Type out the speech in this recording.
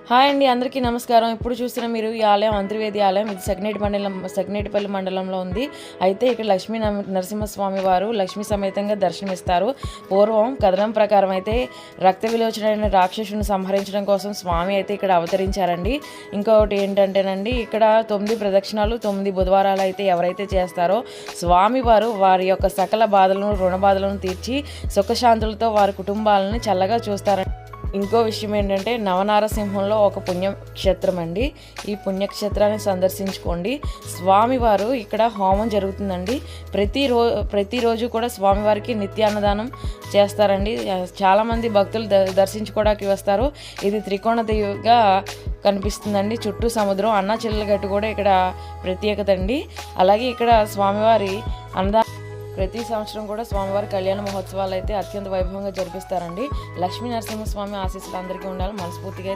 Hi అండి, అందరికీ నమస్కారం. ఇప్పుడు చూసిన మీరు ఈ ఆలయం అంతర్వేది ఆలయం. ఇది సగ్నేటిపల్లి మండలంలో ఉంది. అయితే ఇక్కడ లక్ష్మీ నరసింహస్వామి వారు లక్ష్మీ సమేతంగా దర్శనమిస్తారు. పూర్వం కథనం ప్రకారం అయితే రక్త విలోచనైన రాక్షసుని సంహరించడం కోసం స్వామి అయితే ఇక్కడ అవతరించారండి. ఇంకొకటి ఏంటంటేనండి, ఇక్కడ 9 ప్రదక్షిణాలు 9 బుధవారాలు అయితే ఎవరైతే చేస్తారో స్వామి వారు వారి యొక్క సకల బాధలను రుణ బాధలను తీర్చి సుఖశాంతులతో వారి కుటుంబాలను చల్లగా చూస్తారండి. ఇంకో విషయం ఏంటంటే, నవనారసింహంలో ఒక పుణ్యక్షేత్రం అండి. ఈ పుణ్యక్షేత్రాన్ని సందర్శించుకోండి. స్వామివారు ఇక్కడ హోమం జరుగుతుందండి. ప్రతిరోజు కూడా స్వామివారికి నిత్యాన్నదానం చేస్తారండి. చాలామంది భక్తులు దర్శించుకోవడానికి వస్తారు. ఇది త్రికోణ దేవిగా కనిపిస్తుందండి. చుట్టూ సముద్రం, అన్నా చెల్లెల గట్టు కూడా ఇక్కడ ప్రత్యేకత అండి. అలాగే ఇక్కడ స్వామివారి ప్రతి సంవత్సరం కూడా స్వామివారి కళ్యాణ మహోత్సవాలు అయితే అత్యంత వైభవంగా జరిపిస్తారండి. లక్ష్మీ నరసింహస్వామి ఆశీస్సులు అందరికీ ఉండాలి మనస్ఫూర్తిగా